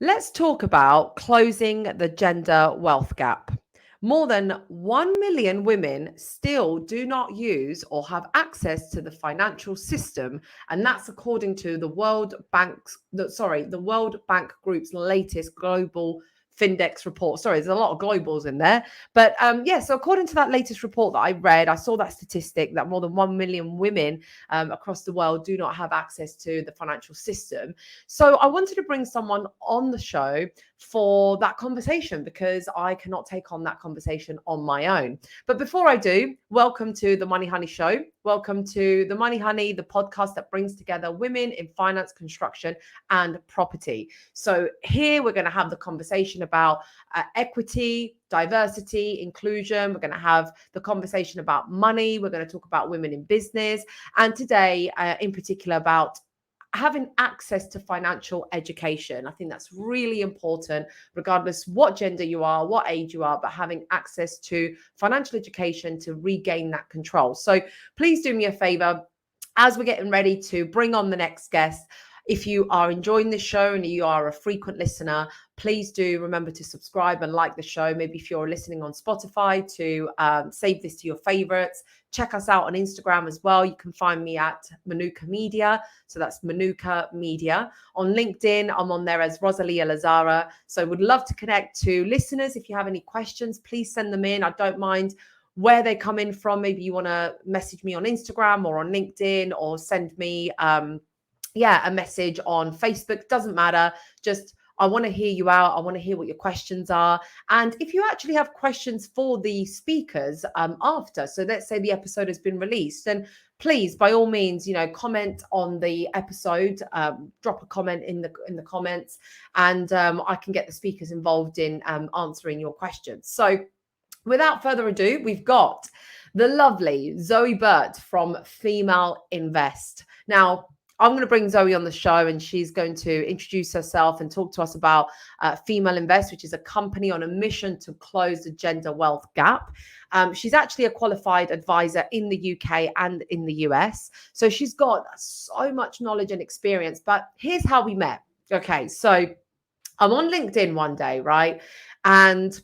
Let's talk about closing the gender wealth gap. More than 1 million women still do not use or have access to the financial system, and that's according to the World Bank Group's latest global Findex report. Sorry, there's a lot of globals in there. But so according to that latest report that I read, I saw that statistic that more than 1 million women across the world do not have access to the financial system. So I wanted to bring someone on the show for that conversation because I cannot take on that conversation on my own. But before I do, welcome to the Money Honey Show. Welcome to the Money Honey, the podcast that brings together women in finance, construction, and property. So here we're going to have the conversation about equity, diversity, inclusion. We're going to have the conversation about money. We're going to talk about women in business. And today, in particular, about having access to financial education. I think that's really important, regardless what gender you are, what age you are, but having access to financial education to regain that control. So please do me a favor as we're getting ready to bring on the next guest. If you are enjoying this show and you are a frequent listener, please do remember to subscribe and like the show. Maybe if you're listening on Spotify, to save this to your favorites. Check us out on Instagram as well. You can find me at Manuka Media. So that's Manuka Media. On LinkedIn, I'm on there as Rosalia Lazara. So would love to connect to listeners. If you have any questions, please send them in. I don't mind where they come in from. Maybe you want to message me on Instagram or on LinkedIn, or send me a message on Facebook. Doesn't matter. Just I want to hear you out. I want to hear what your questions are. And if you actually have questions for the speakers after, so let's say the episode has been released, then please, by all means, comment on the episode, drop a comment in the comments, and I can get the speakers involved in answering your questions. So without further ado, we've got the lovely Zoë Burt from Female Invest. Now, I'm going to bring Zoë on the show, and she's going to introduce herself and talk to us about Female Invest, which is a company on a mission to close the gender wealth gap. She's actually a qualified advisor in the UK and in the US. So she's got so much knowledge and experience. But here's how we met. Okay, so I'm on LinkedIn one day, right? And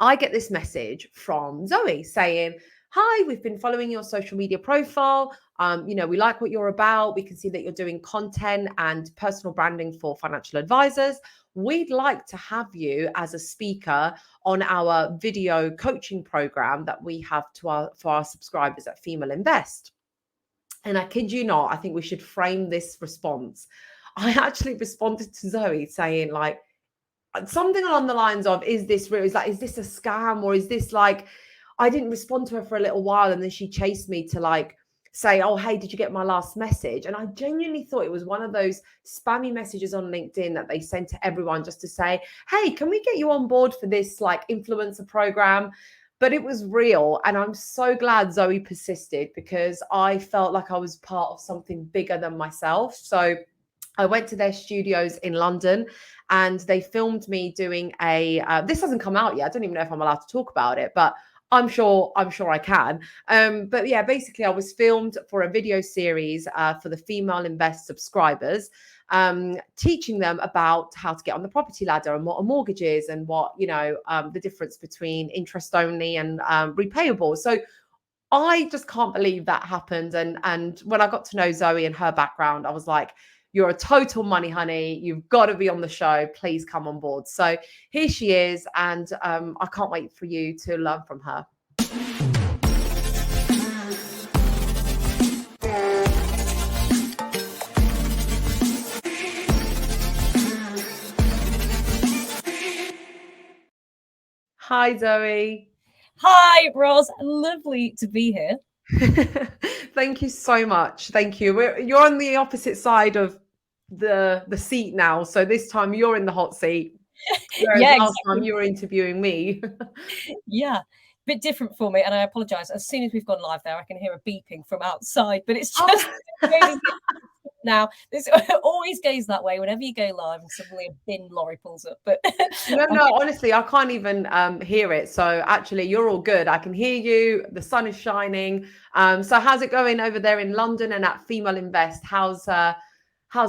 I get this message from Zoë saying, "Hi, we've been following your social media profile. We like what you're about. We can see that you're doing content and personal branding for financial advisors. We'd like to have you as a speaker on our video coaching program that we have for our subscribers at Female Invest." And I kid you not, I think we should frame this response. I actually responded to Zoë saying like, something along the lines of, is this real? Is this a scam? Or is this like, I didn't respond to her for a little while, and then she chased me to like say, "Oh, hey, did you get my last message?" And I genuinely thought it was one of those spammy messages on LinkedIn that they send to everyone just to say, "Hey, can we get you on board for this like influencer program?" But it was real. And I'm so glad Zoë persisted, because I felt like I was part of something bigger than myself. So I went to their studios in London, and they filmed me doing this hasn't come out yet. I don't even know if I'm allowed to talk about it, but I'm sure I can. But yeah, basically I was filmed for a video series for the Female Invest subscribers, teaching them about how to get on the property ladder and what a mortgage is, and what, the difference between interest only and repayable. So I just can't believe that happened. And when I got to know Zoë and her background, I was like, "You're a total money honey. You've got to be on the show. Please come on board." So here she is. And I can't wait for you to learn from her. Hi, Zoë. Hi, Ros. Lovely to be here. Thank you so much. Thank you. You're on the opposite side of the seat now. So this time you're in the hot seat. Whereas last time you were interviewing me. Yeah, bit different for me. And I apologize. As soon as we've gone live there, I can hear a beeping from outside, but it's just now. This always goes that way whenever you go live, and suddenly a bin lorry pulls up. But no, honestly, I can't even hear it. So actually, you're all good. I can hear you. The sun is shining. So how's it going over there in London and at Female Invest? How's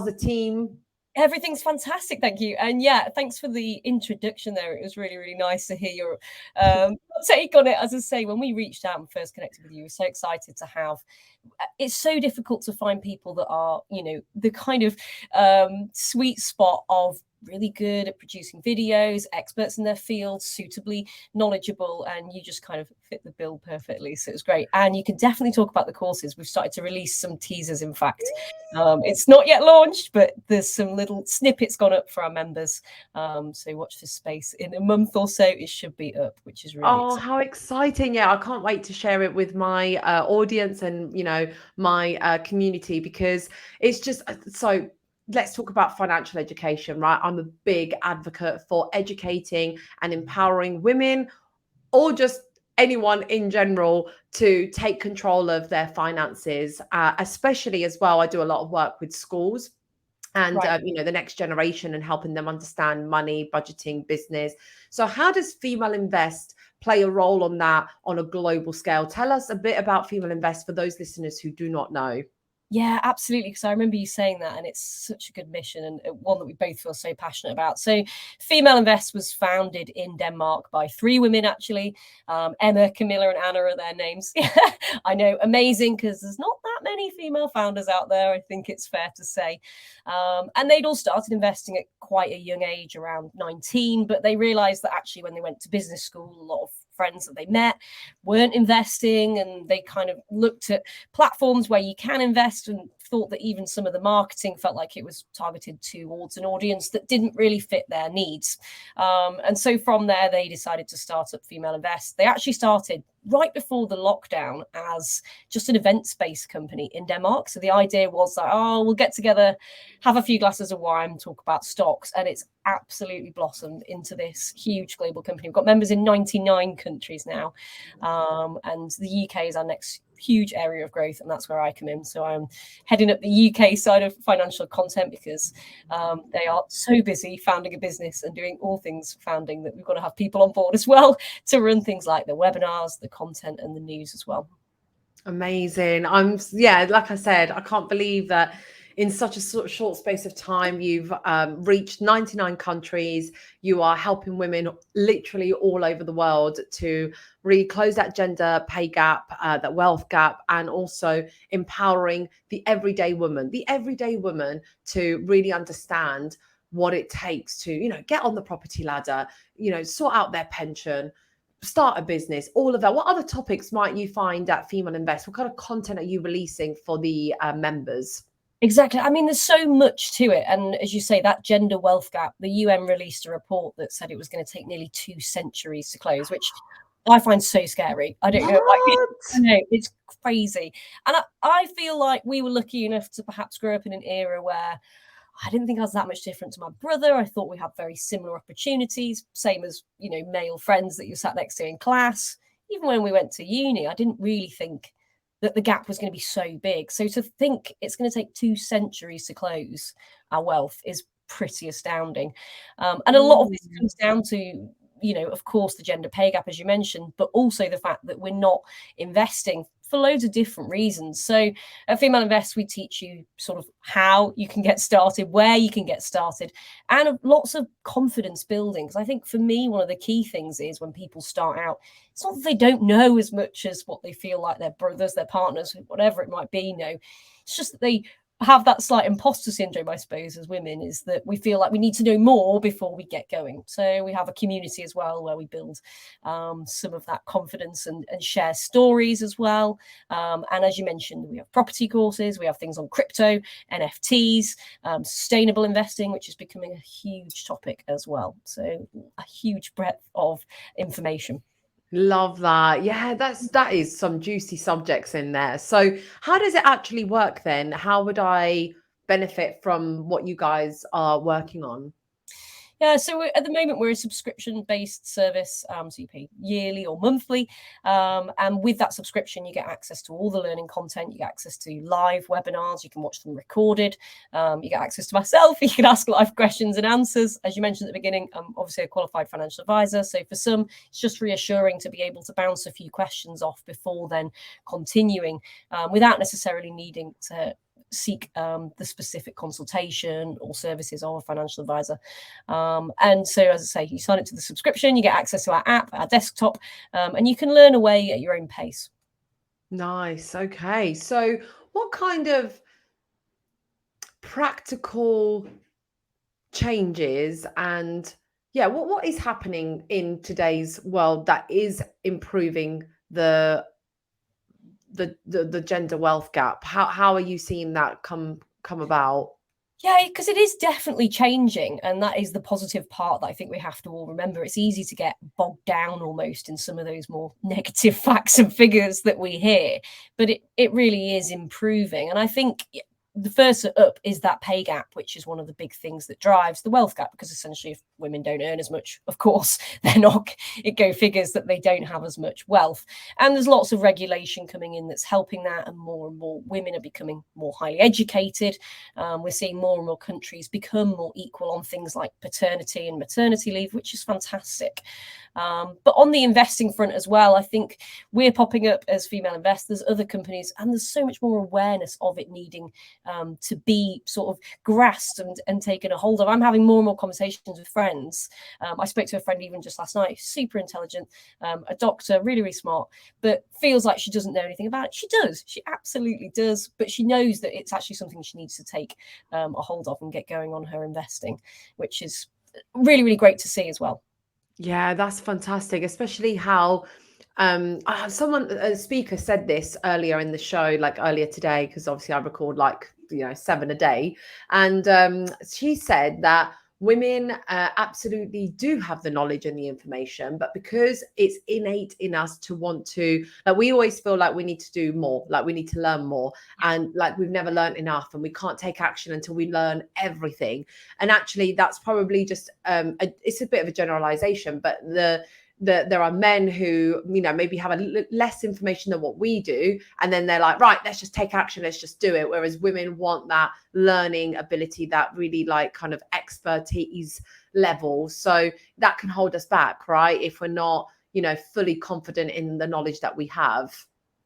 the team? Everything's fantastic, thank you. And yeah, thanks for the introduction there. It was really, really nice to hear your take on it. As I say, when we reached out and first connected with you, we were so excited to have. It's so difficult to find people that are, you know, the kind of sweet spot of really good at producing videos, experts in their field, suitably knowledgeable, and you just kind of fit the bill perfectly. So it was great. And you can definitely talk about the courses. We've started to release some teasers, in fact. It's not yet launched, but there's some little snippets gone up for our members. So watch this space. In a month or so, it should be up, which is really exciting. How exciting. Yeah, I can't wait to share it with my audience and, you know, my community, because it's just so. Let's talk about financial education, right? I'm a big advocate for educating and empowering women, or just anyone in general, to take control of their finances, especially as well. I do a lot of work with schools and Right. you know, the next generation, and helping them understand money, budgeting, business. So how does Female Invest play a role on that on a global scale? Tell us a bit about Female Invest for those listeners who do not know. Yeah, absolutely. Because I remember you saying that, and it's such a good mission, and one that we both feel so passionate about. So, Female Invest was founded in Denmark by 3 women, actually. Emma, Camilla, and Anna are their names. I know, amazing, because there's not that many female founders out there, I think it's fair to say. And they'd all started investing at quite a young age, around 19, but they realized that actually when they went to business school, a lot of friends that they met weren't investing, and they kind of looked at platforms where you can invest and thought that even some of the marketing felt like it was targeted towards an audience that didn't really fit their needs. And so from there, they decided to start up Female Invest. They actually started right before the lockdown as just an events-based company in Denmark. So the idea was that, oh, we'll get together, have a few glasses of wine, talk about stocks, and it's absolutely blossomed into this huge global company. We've got members in 99 countries now, and the UK is our next huge area of growth, and that's where I come in. So I'm heading up the UK side of financial content, because they are so busy founding a business and doing all things founding that we've got to have people on board as well to run things like the webinars, the content, and the news as well. Amazing. Like I said, I can't believe that in such a short space of time, you've reached 99 countries. You are helping women literally all over the world to really close that gender pay gap, that wealth gap, and also empowering the everyday woman to really understand what it takes to, you know, get on the property ladder, you know, sort out their pension, start a business, all of that. What other topics might you find at Female Invest? What kind of content are you releasing for the members? Exactly. I mean, there's so much to it. And as you say, that gender wealth gap, the UN released a report that said it was going to take nearly 2 centuries to close, which I find so scary. I don't know. No, it's crazy. And I feel like we were lucky enough to perhaps grow up in an era where I didn't think I was that much different to my brother. I thought we had very similar opportunities, same as, you know, male friends that you sat next to in class. Even when we went to uni, I didn't really think that the gap was going to be so big. So to think it's going to take 2 centuries to close our wealth is pretty astounding. And a lot of this comes down to, you know, of course, the gender pay gap, as you mentioned, but also the fact that we're not investing for loads of different reasons. So at Female Invest, we teach you sort of how you can get started, where you can get started, and lots of confidence building. Because I think for me, one of the key things is when people start out, it's not that they don't know as much as what they feel like their brothers, their partners, whatever it might be. No, it's just that they have that slight imposter syndrome, I suppose, as women, is that we feel like we need to know more before we get going. So we have a community as well where we build some of that confidence and share stories as well. And as you mentioned, we have property courses, we have things on crypto, NFTs, sustainable investing, which is becoming a huge topic as well. So a huge breadth of information. Love that. Yeah, that is some juicy subjects in there. So how does it actually work then? How would I benefit from what you guys are working on? Yeah, so at the moment we're a subscription-based service, so you pay yearly or monthly, and with that subscription you get access to all the learning content, you get access to live webinars, you can watch them recorded, you get access to myself, you can ask live questions and answers. As you mentioned at the beginning, I'm obviously a qualified financial advisor, so for some it's just reassuring to be able to bounce a few questions off before then continuing, without necessarily needing to seek the specific consultation or services of a financial advisor. And so, as I say, you sign up to the subscription, you get access to our app, our desktop, and you can learn away at your own pace. Nice. Okay. So what kind of practical changes and what is happening in today's world that is improving the gender wealth gap? How are you seeing that come about? Yeah, because it is definitely changing, and that is the positive part that I think we have to all remember. It's easy to get bogged down almost in some of those more negative facts and figures that we hear, but it really is improving. And I think the first up is that pay gap, which is one of the big things that drives the wealth gap, because essentially if women don't earn as much, of course, they're not, it go figures that they don't have as much wealth. And there's lots of regulation coming in that's helping that, and more women are becoming more highly educated. We're seeing more and more countries become more equal on things like paternity and maternity leave, which is fantastic. But on the investing front as well, I think we're popping up as female investors, other companies, and there's so much more awareness of it needing to be sort of grasped and taken a hold of. I'm having more and more conversations with friends. I spoke to a friend even just last night, super intelligent, a doctor, really, really smart, but feels like she doesn't know anything about it. She does. She absolutely does. But she knows that it's actually something she needs to take a hold of and get going on her investing, which is really, really great to see as well. Yeah, that's fantastic, especially how a speaker said this earlier in the show, like earlier today, because obviously I record 7 a day, and she said that women absolutely do have the knowledge and the information, but because it's innate in us to want to, we always feel like we need to do more, like we need to learn more, and like we've never learned enough, and we can't take action until we learn everything. And actually that's probably just it's a bit of a generalization, but there are men who maybe have less information than what we do, and then they're like, right, let's just take action, let's just do it, whereas women want that learning ability, that really kind of expertise level. So that can hold us back, right, if we're not fully confident in the knowledge that we have.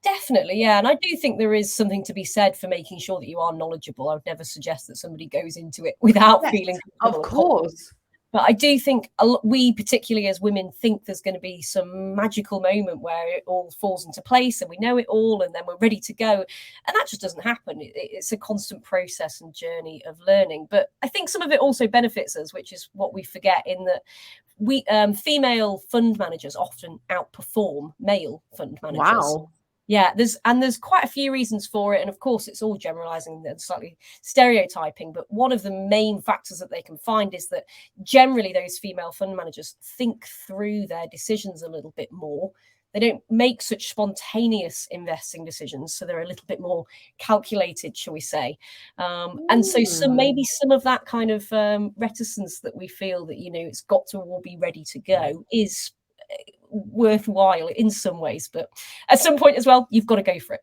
Definitely, yeah. And I do think there is something to be said for making sure that you are knowledgeable. I would never suggest that somebody goes into it without feeling of course. But I do think we, particularly as women, think there's going to be some magical moment where it all falls into place and we know it all and then we're ready to go. And that just doesn't happen. It's a constant process and journey of learning. But I think some of it also benefits us, which is what we forget, in that we female fund managers often outperform male fund managers. Wow. Yeah, there's quite a few reasons for it. And of course, it's all generalizing and slightly stereotyping. But one of the main factors that they can find is that generally those female fund managers think through their decisions a little bit more. They don't make such spontaneous investing decisions. So they're a little bit more calculated, shall we say. And so maybe some of that kind of reticence that we feel that, it's got to all be ready to go is worthwhile in some ways, but at some point as well, you've got to go for it.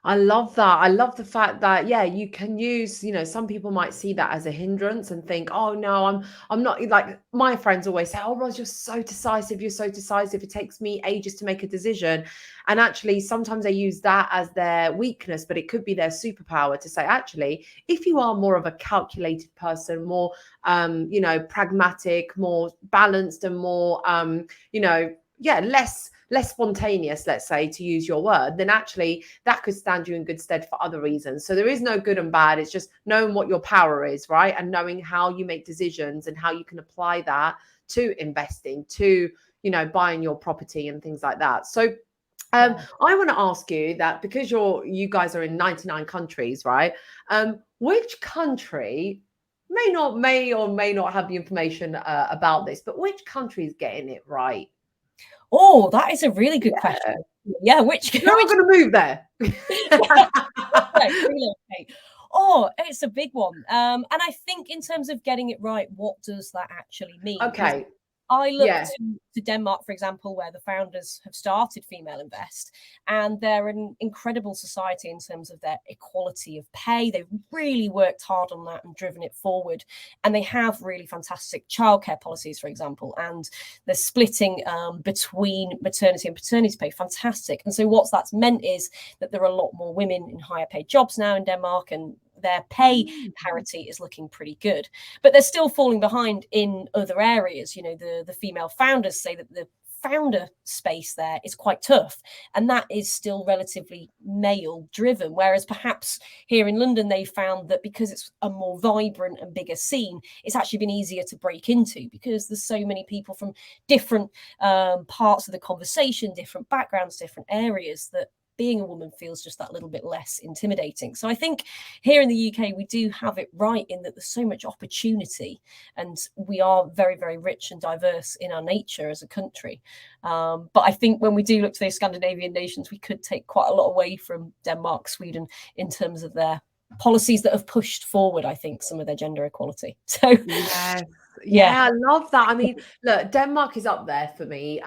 I love that. I love the fact that, you can use, some people might see that as a hindrance and think, oh no, I'm not, like my friends always say, oh Ros, you're so decisive. It takes me ages to make a decision. And actually sometimes they use that as their weakness, but it could be their superpower to say, actually, if you are more of a calculated person, more, pragmatic, more balanced, and more, less spontaneous, let's say, to use your word, then actually that could stand you in good stead for other reasons. So there is no good and bad. It's just knowing what your power is, right? And knowing how you make decisions and how you can apply that to investing, to, buying your property and things like that. So I want to ask you that, because you guys are in 99 countries, right? Which country may or may not have the information about this, but which country is getting it right? Oh, that is a really good question. Yeah, which you're not going to move there. Oh, it's a big one. And I think in terms of getting it right, what does that actually mean? Okay. I look to Denmark, for example, where the founders have started Female Invest, and they're an incredible society in terms of their equality of pay. They've really worked hard on that and driven it forward. And they have really fantastic childcare policies, for example, and they're splitting between maternity and paternity pay. Fantastic. And so what that's meant is that there are a lot more women in higher paid jobs now in Denmark, and their pay parity is looking pretty good, but they're still falling behind in other areas. You know, the female founders say that the founder space there is quite tough, and that is still relatively male driven, whereas perhaps here in London they found that because it's a more vibrant and bigger scene, it's actually been easier to break into because there's so many people from different parts of the conversation, different backgrounds, different areas, that being a woman feels just that little bit less intimidating. So I think here in the UK, we do have it right in that there's so much opportunity, and we are very, very rich and diverse in our nature as a country. But I think when we do look to those Scandinavian nations, we could take quite a lot away from Denmark, Sweden, in terms of their policies that have pushed forward, I think, some of their gender equality. So yes. Yeah, I love that. I mean, look, Denmark is up there for me.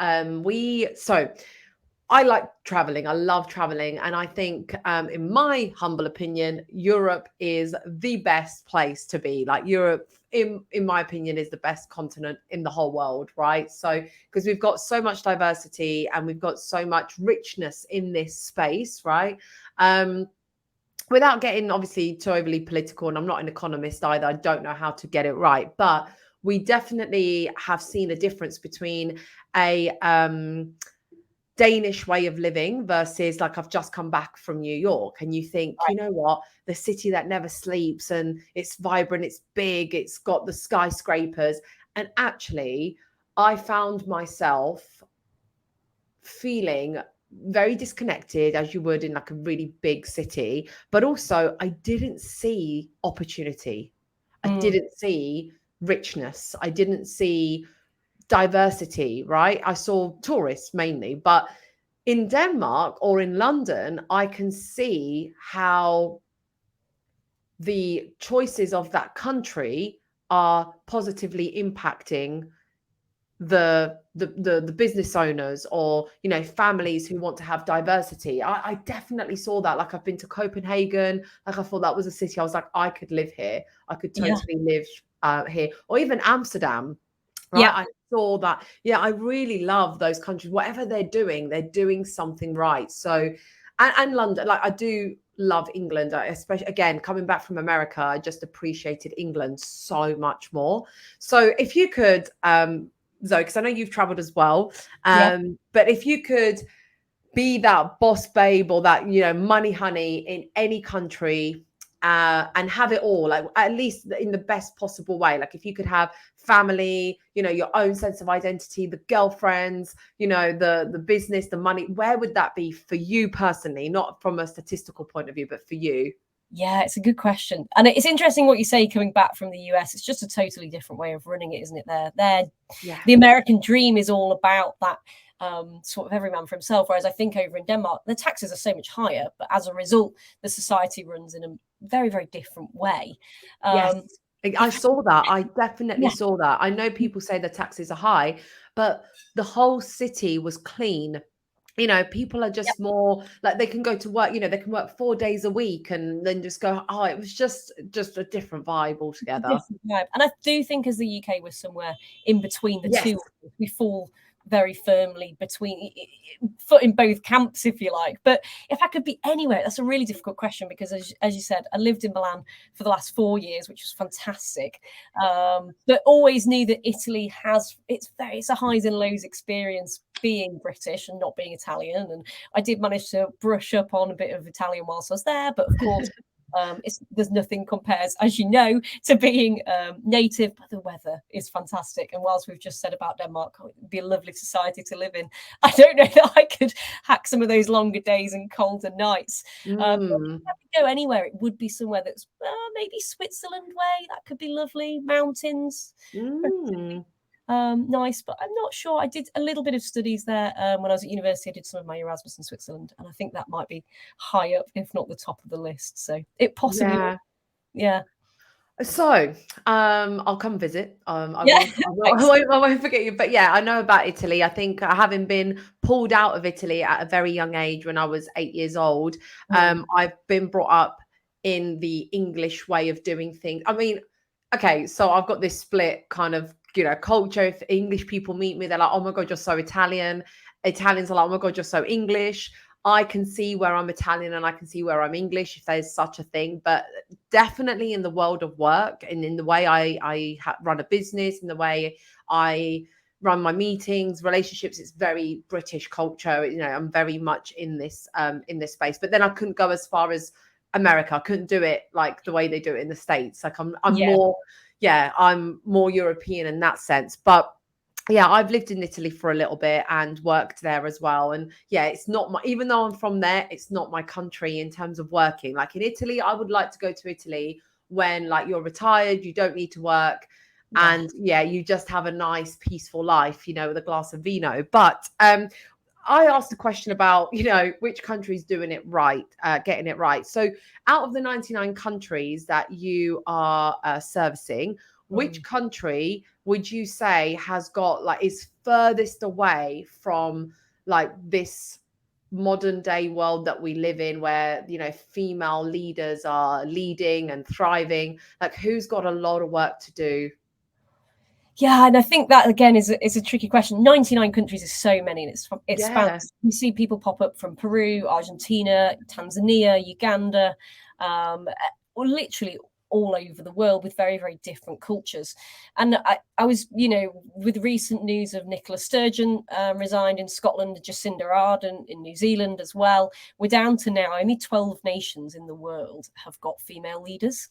I like traveling. I love traveling. And I think, in my humble opinion, Europe is the best place to be. Like Europe, in my opinion, is the best continent in the whole world, right? So, because we've got so much diversity and we've got so much richness in this space, right? Without getting obviously too overly political, and I'm not an economist either, I don't know how to get it right, but we definitely have seen a difference between a Danish way of living versus, like, I've just come back from New York, and you think, you know what, the city that never sleeps, and it's vibrant, it's big, it's got the skyscrapers. And actually, I found myself feeling very disconnected, as you would in like a really big city, but also I didn't see opportunity. I didn't see richness. I didn't see diversity, right? I saw tourists mainly, but in Denmark or in London, I can see how the choices of that country are positively impacting the business owners, or, you know, families who want to have diversity. I definitely saw that. Like, I've been to Copenhagen. Like, I thought that was a city I was like, I could live here. I could totally live here. Or even Amsterdam. Right. Yeah. I saw that. Yeah, I really love those countries. Whatever they're doing something right. So, and London, like, I do love England, especially, again, coming back from America, I just appreciated England so much more. So if you could, Zoe, because I know you've traveled as well, but if you could be that boss babe or that, you know, money honey in any country, and have it all, like, at least in the best possible way. Like, if you could have family, you know, your own sense of identity, the girlfriends, you know, the business, the money, where would that be for you personally? Not from a statistical point of view, but for you. Yeah, it's a good question. And it's interesting what you say, coming back from the US. It's just a totally different way of running it, isn't it? The American dream is all about that sort of every man for himself. Whereas I think over in Denmark, the taxes are so much higher, but as a result, the society runs in a very, very different way. Yes, I saw that. I definitely saw that. I know people say the taxes are high, but the whole city was clean. You know, people are just more like, they can go to work, you know, they can work 4 days a week and then just go, oh, it was just a different vibe altogether. Different vibe. And I do think as the UK was somewhere in between the two, we fall very firmly between, foot in both camps, if you like. But if I could be anywhere, that's a really difficult question, because as you said, I lived in Milan for the last 4 years, which was fantastic. But always knew that Italy it's a highs and lows experience being British and not being Italian. And I did manage to brush up on a bit of Italian whilst I was there, but of course there's nothing compares, as you know, to being native. But the weather is fantastic, and whilst we've just said about Denmark, it would be a lovely society to live in, I don't know that I could hack some of those longer days and colder nights. If I could go anywhere, it would be somewhere that's maybe Switzerland way. That could be lovely. Mountains, nice, but I'm not sure. I did a little bit of studies there when I was at university. I did some of my Erasmus in Switzerland, and I think that might be high up, if not the top of the list. So it possibly, So I'll come visit. I won't forget you. But yeah, I know about Italy. I think, having been pulled out of Italy at a very young age when I was 8 years old, I've been brought up in the English way of doing things. I mean, okay, so I've got this split kind of, you know, culture. If English people meet me, they're like, oh my God, you're so Italian. Italians are like, oh my God, you're so English. I can see where I'm Italian and I can see where I'm English, if there's such a thing. But definitely in the world of work and in the way I run a business, in the way I run my meetings, relationships, it's very British culture. You know, I'm very much in this space. But then I couldn't go as far as America. I couldn't do it like the way they do it in the States. Like I'm more, I'm more European in that sense. But yeah, I've lived in Italy for a little bit and worked there as well. And yeah, it's not my, even though I'm from there, it's not my country in terms of working. Like in Italy, I would like to go to Italy when like you're retired, you don't need to work. Yeah. And yeah, you just have a nice, peaceful life, you know, with a glass of vino. But I asked a question about, you know, which country's doing it right, getting it right. So out of the 99 countries that you are servicing, which country would you say has got like is furthest away from like this modern day world that we live in, where, you know, female leaders are leading and thriving? Like who's got a lot of work to do? Yeah, and I think that again is a tricky question. 99 countries is so many, and it's spans. You see people pop up from Peru, Argentina, Tanzania, Uganda, or literally all over the world with very, very different cultures. And I was, you know, with recent news of Nicola Sturgeon resigned in Scotland, Jacinda Ardern in New Zealand as well. We're down to now only 12 nations in the world have got female leaders,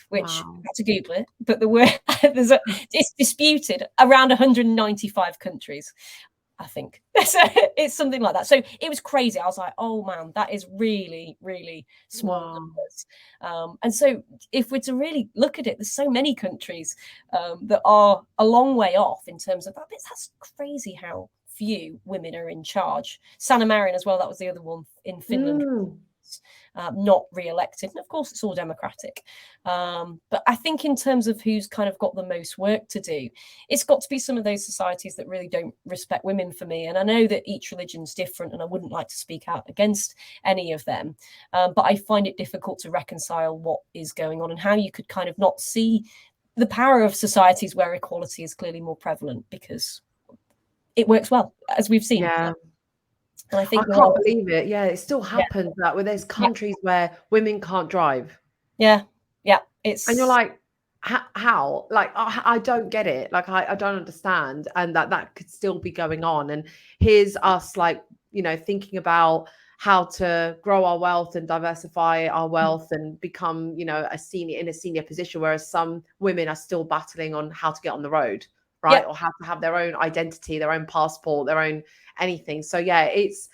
which I had to Google it, but it's disputed around 195 countries, I think. So it's something like that. So it was crazy. I was like, oh man, that is really, really small numbers. And so if we're to really look at it, there's so many countries that are a long way off in terms of that. That's crazy how few women are in charge. Sanna Marin as well, that was the other one in Finland. Not re-elected, and of course it's all democratic, but I think in terms of who's kind of got the most work to do, it's got to be some of those societies that really don't respect women for me. And I know that each religion's different and I wouldn't like to speak out against any of them, but I find it difficult to reconcile what is going on and how you could kind of not see the power of societies where equality is clearly more prevalent, because it works well, as we've seen. And I think I can't believe it. Yeah, it still happens that where there's countries where women can't drive. Yeah. And you're like, how? Like, I don't get it. Like, I don't understand. And that could still be going on. And here's us, like, you know, thinking about how to grow our wealth and diversify our wealth and become, you know, in a senior position, whereas some women are still battling on how to get on the road, right? Or how to have their own identity, their own passport, their own anything. So yeah, it's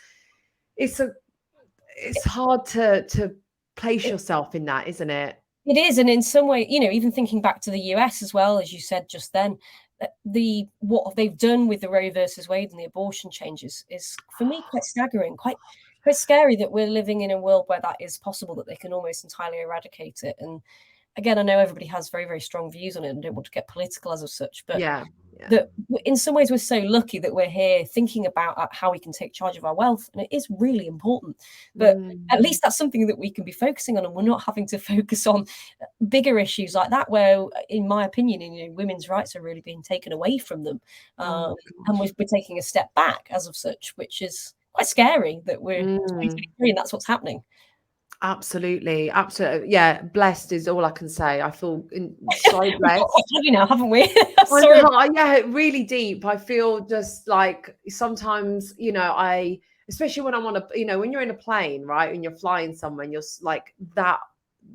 hard to place yourself in that, isn't it? It is. And in some way, you know, even thinking back to the US as well, as you said just then, what they've done with the Roe versus Wade and the abortion changes is, for me, quite staggering, quite scary that we're living in a world where that is possible, that they can almost entirely eradicate it. And again, I know everybody has very, very strong views on it and don't want to get political as of such, but that in some ways we're so lucky that we're here thinking about how we can take charge of our wealth, and it is really important. But at least that's something that we can be focusing on, and we're not having to focus on bigger issues like that, where, in my opinion, you know, women's rights are really being taken away from them, and we're taking a step back as of such, which is quite scary that we're 2023 and that's what's happening. Absolutely. Yeah, blessed is all I can say. I feel so blessed. You know, haven't we? Sorry. Yeah, really deep. I feel just like sometimes, you know, especially when I'm on you know, when you're in a plane, right, and you're flying somewhere, and you're like that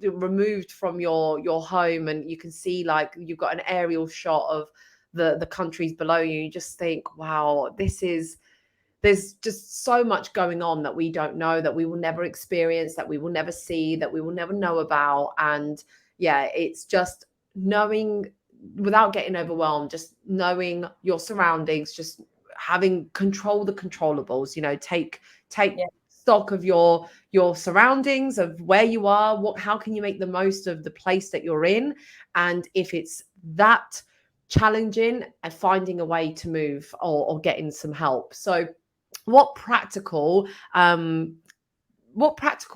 removed from your home, and you can see like you've got an aerial shot of the countries below you. You just think, wow, there's just so much going on that we don't know, that we will never experience, that we will never see, that we will never know about. And yeah, it's just knowing, without getting overwhelmed, just knowing your surroundings, just having the controllables, you know, take stock of your surroundings, of where you are, how can you make the most of the place that you're in. And if it's that challenging, and finding a way to move or getting some help. So what practical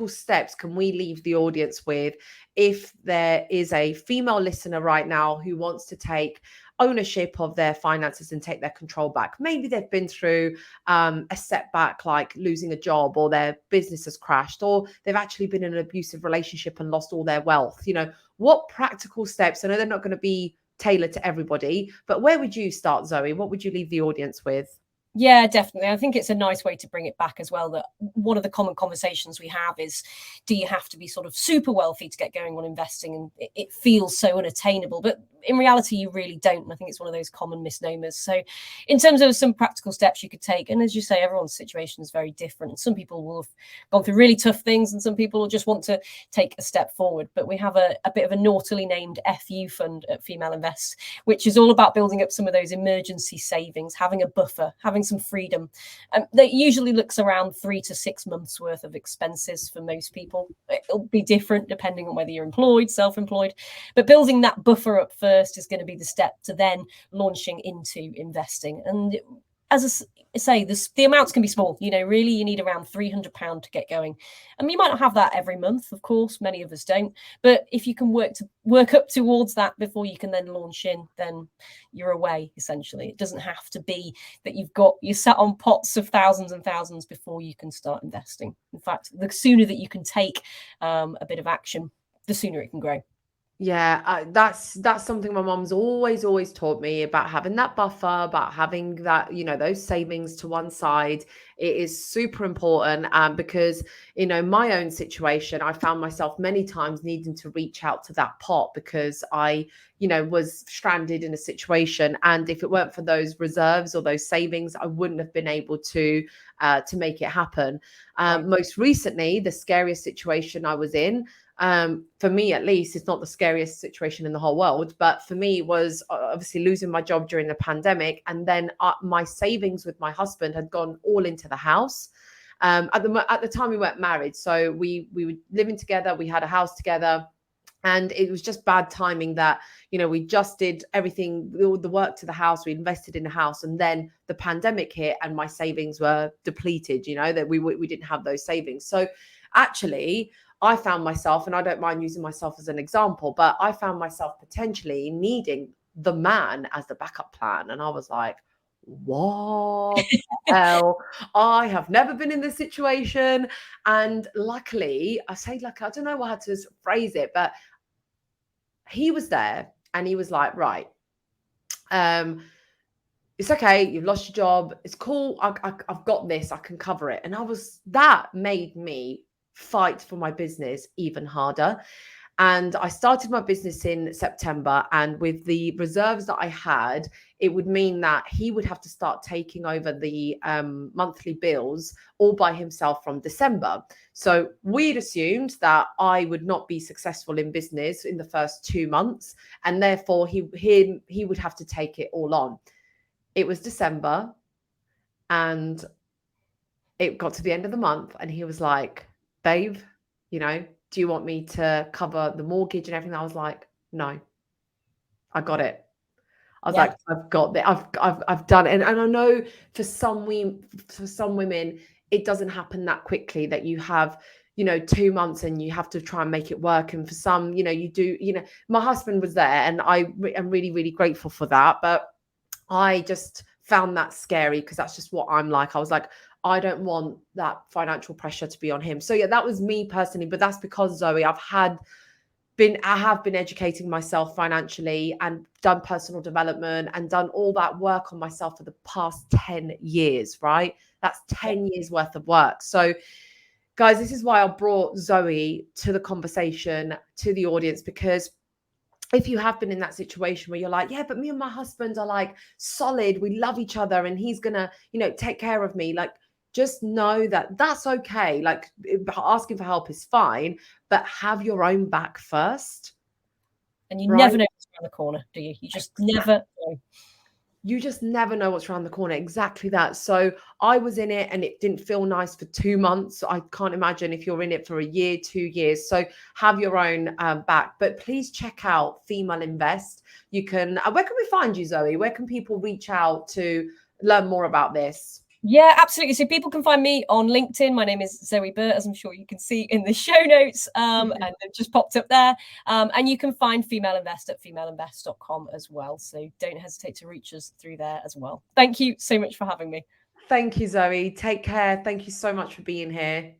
steps can we leave the audience with if there is a female listener right now who wants to take ownership of their finances and take their control back. Maybe they've been through a setback, like losing a job, or their business has crashed, or they've actually been in an abusive relationship and lost all their wealth. You know, what practical steps? I know they're not going to be tailored to everybody, but where would you start, Zoe? What would you leave the audience with? Yeah, definitely. I think it's a nice way to bring it back as well, that one of the common conversations we have is, do you have to be sort of super wealthy to get going on investing? And it feels so unattainable, but in reality, you really don't. And I think it's one of those common misnomers. So in terms of some practical steps you could take, and as you say, everyone's situation is very different. Some people will have gone through really tough things, and some people will just want to take a step forward. But we have a bit of a naughtily named FU fund at Female Invest, which is all about building up some of those emergency savings, having a buffer, having some freedom. That usually looks around 3 to 6 months worth of expenses for most people. It'll be different depending on whether you're employed, self-employed, but building that buffer up first is going to be the step to then launching into investing. And as I say, the amounts can be small. You know, really, you need around £300 to get going. I mean, you might not have that every month, of course. Many of us don't. But if you can work up towards that before you can then launch in, then you're away, essentially. It doesn't have to be that you're sat on pots of thousands and thousands before you can start investing. In fact, the sooner that you can take a bit of action, the sooner it can grow. Yeah, that's something my mom's always taught me, about having that buffer, about having that, you know, those savings to one side. It is super important, because, you know, my own situation, I found myself many times needing to reach out to that pot because I, you know, was stranded in a situation. And if it weren't for those reserves or those savings, I wouldn't have been able to make it happen. Right. Most recently, the scariest situation I was in, for me at least, it's not the scariest situation in the whole world, but for me was obviously losing my job during the pandemic, and then my savings with my husband had gone all into the house. At the time we weren't married, so we were living together, we had a house together, and it was just bad timing that, you know, we just did everything, all the work to the house, we invested in the house, and then the pandemic hit and my savings were depleted, you know, that we didn't have those savings. So actually, I found myself, and I don't mind using myself as an example, but I found myself potentially needing the man as the backup plan. And I was like, what the hell? I have never been in this situation. And luckily, I don't know how to phrase it, but he was there and he was like, right, it's okay, you've lost your job, it's cool, I've got this, I can cover it. And that made me fight for my business even harder. And I started my business in September, and with the reserves that I had, it would mean that he would have to start taking over the monthly bills all by himself from December. So we'd assumed that I would not be successful in business in the first 2 months, and therefore he would have to take it all on. It was December, and it got to the end of the month, and he was like, babe, you know, do you want me to cover the mortgage and everything? I was like, no, I got it. I was like, I've got it. I've done it. And I know for some women, it doesn't happen that quickly, that you have, you know, 2 months and you have to try and make it work. And for some, you know, you do, you know, my husband was there, and I am really, really grateful for that. But I just found that scary, because that's just what I'm like. I was like, I don't want that financial pressure to be on him. So yeah, that was me personally, but that's because, Zoe, I have been educating myself financially and done personal development and done all that work on myself for the past 10 years, right? That's 10 years worth of work. So guys, this is why I brought Zoe to the conversation, to the audience, because if you have been in that situation where you're like, yeah, but me and my husband are like solid, we love each other, and he's gonna, you know, take care of me, like, just know that that's okay. Like, asking for help is fine, but have your own back first. And you never know what's around the corner, do you? You just never know. You just never know what's around the corner. Exactly that. So I was in it, and it didn't feel nice for 2 months. I can't imagine if you're in it for a year, 2 years. So have your own back. But please check out Female Invest. You can, where can we find you, Zoe? Where can people reach out to learn more about this? Yeah, absolutely. So people can find me on LinkedIn. My name is Zoë Burt, as I'm sure you can see in the show notes, and it just popped up there. And you can find Female Invest at femaleinvest.com as well. So don't hesitate to reach us through there as well. Thank you so much for having me. Thank you, Zoe. Take care. Thank you so much for being here.